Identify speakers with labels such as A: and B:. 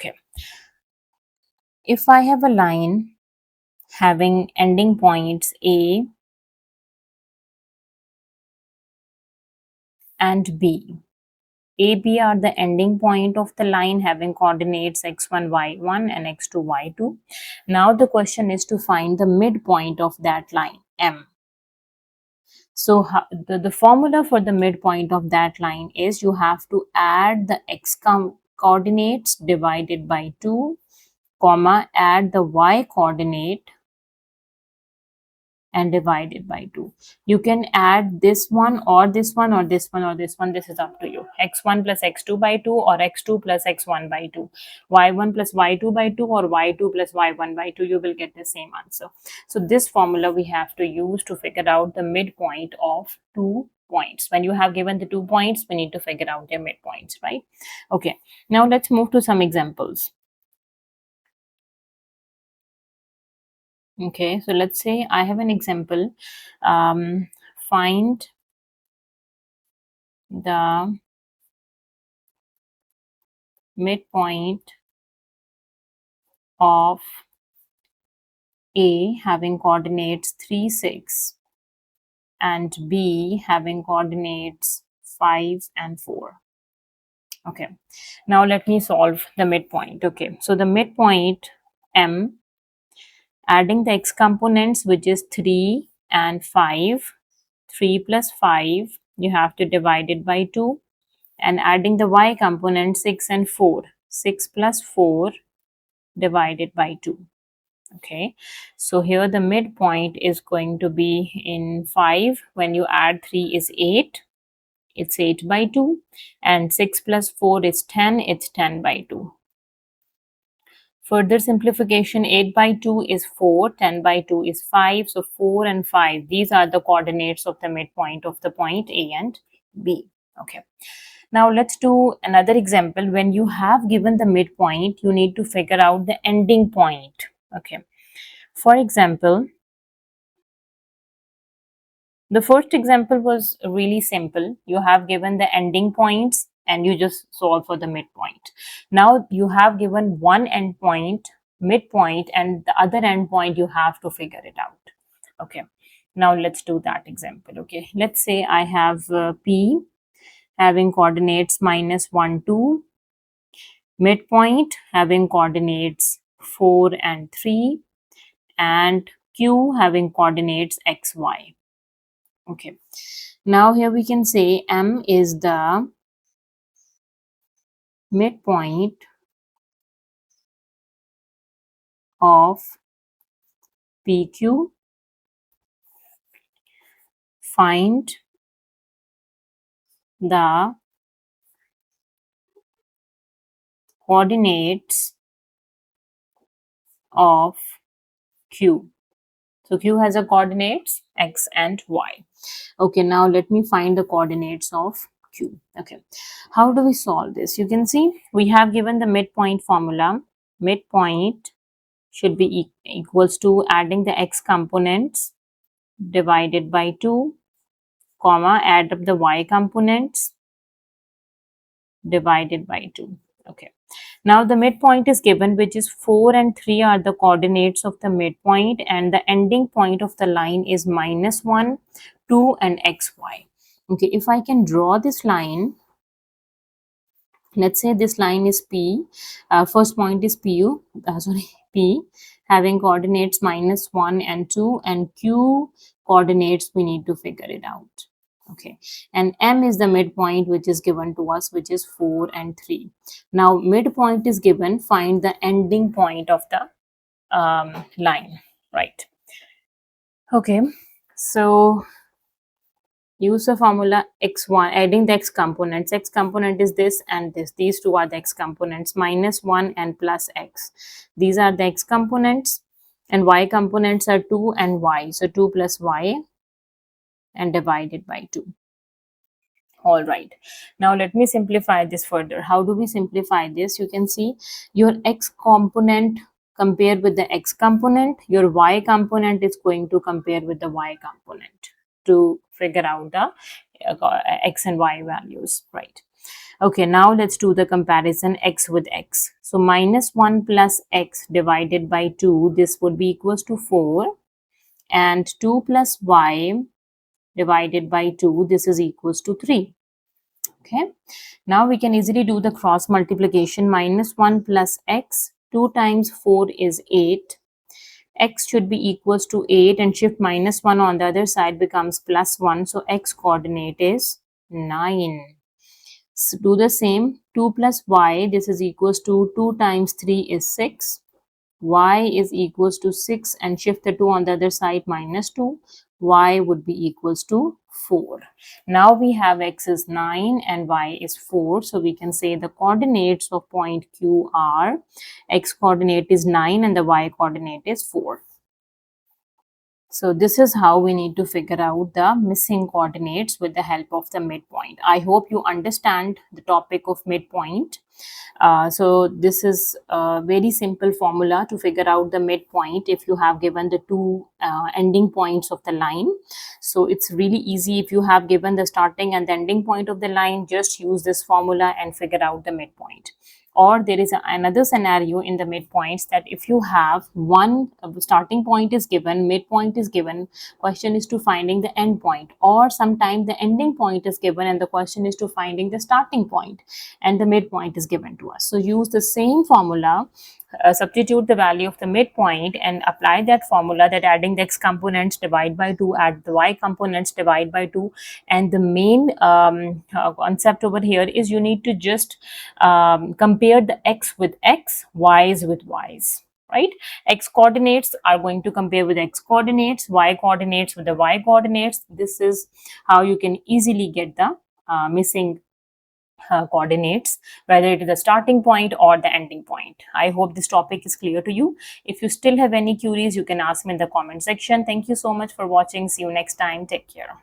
A: Okay. If I have a line having ending points A and B, A, B are the ending point of the line having coordinates x1, y1 and x2, y2. Now the question is to find the midpoint of that line, M. So the formula for the midpoint of that line is you have to add the x coordinates divided by 2, comma, add the y coordinate and divide it by 2. You can add this one or this one or this one or this one. This is up to you. x1 plus x2 by 2 or x2 plus x1 by 2. y1 plus y2 by 2 or y2 plus y1 by 2. You will get the same answer. So this formula we have to use to figure out the midpoint of 2 points. When you have given the 2 points, we need to figure out their midpoints, right? Okay. Now let's move to some examples. Okay, so let's say I have an example. Find the midpoint of A having coordinates 3, 6 and B having coordinates 5 and 4. Okay, now let me solve the midpoint. Okay, so the midpoint M, adding the x components, which is 3 and 5, 3 plus 5, you have to divide it by 2, and adding the y component 6 and 4, 6 plus 4 divided by 2. Okay, so here the midpoint is going to be in 5. When you add 3 is 8, it's 8 by 2, and 6 plus 4 is 10, it's 10 by 2. Further simplification, 8 by 2 is 4, 10 by 2 is 5, so 4 and 5, these are the coordinates of the midpoint of the point A and B. Okay, now let's do another example. When you have given the midpoint, you need to figure out the ending point. Okay, for example, the first example was really simple. You have given the ending points and you just solve for the midpoint. Now you have given one endpoint, midpoint, and the other endpoint you have to figure it out. Okay, now let's do that example. Okay, let's say I have P having coordinates -1, 2, midpoint having coordinates 4 and 3, and Q having coordinates x, y. Okay, now here we can say M is the midpoint of PQ. Find the coordinates of Q. So Q has a coordinates x and y. Okay, now let me find the coordinates of Q. Okay, how do we solve this? You can see we have given the midpoint formula. Midpoint should be equals to adding the x components divided by 2, comma, add up the y components divided by 2. Okay, now the midpoint is given, which is 4 and 3 are the coordinates of the midpoint, and the ending point of the line is -1, 2 and xy. Okay, if I can draw this line, let's say this line is P, first point is P having coordinates -1 and 2, and Q coordinates we need to figure it out. Okay, and M is the midpoint which is given to us, which is 4 and 3. Now midpoint is given, find the ending point of the line, right? Okay, so use the formula x1, adding the x components. X component is this and this. These two are the x components, -1 and plus x. These are the x components, and y components are 2 and y. So 2 plus y and divided by 2. All right, now let me simplify this further. How do we simplify this? You can see your x component compared with the x component, your y component is going to compare with the y component to figure out the x and y values, right? Okay, now let's do the comparison x with x. So minus 1 plus x divided by 2, this would be equals to 4. And 2 plus y divided by 2, this is equals to 3. Okay, now we can easily do the cross multiplication. Minus 1 plus x, 2 times 4 is 8. X should be equals to 8 and shift minus 1 on the other side becomes plus 1. So x coordinate is 9. So do the same. 2 plus y, this is equals to 2 times 3 is 6. Y is equals to 6 and shift the 2 on the other side minus 2. Y would be equals to 4. Now we have x is 9 and y is 4. So we can say the coordinates of point Q are x coordinate is 9 and the y coordinate is 4. So this is how we need to figure out the missing coordinates with the help of the midpoint. I hope you understand the topic of midpoint. So this is a very simple formula to figure out the midpoint if you have given the two ending points of the line. So it's really easy. If you have given the starting and the ending point of the line, just use this formula and figure out the midpoint. Or there is another scenario in the midpoints that if you have one starting point is given, midpoint is given, question is to finding the end point, or sometimes the ending point is given and the question is to finding the starting point and the midpoint is given to us. So use the same formula, substitute the value of the midpoint and apply that formula, that adding the x components divide by 2, add the y components divide by 2. And the main concept over here is you need to just compare the x with x, y's with y's, right? X coordinates are going to compare with x coordinates, y coordinates with the y coordinates. This is how you can easily get the missing coordinates, whether it is the starting point or the ending point. I hope this topic is clear to you. If you still have any queries, you can ask me in the comment section. Thank you so much for watching. See you next time. Take care.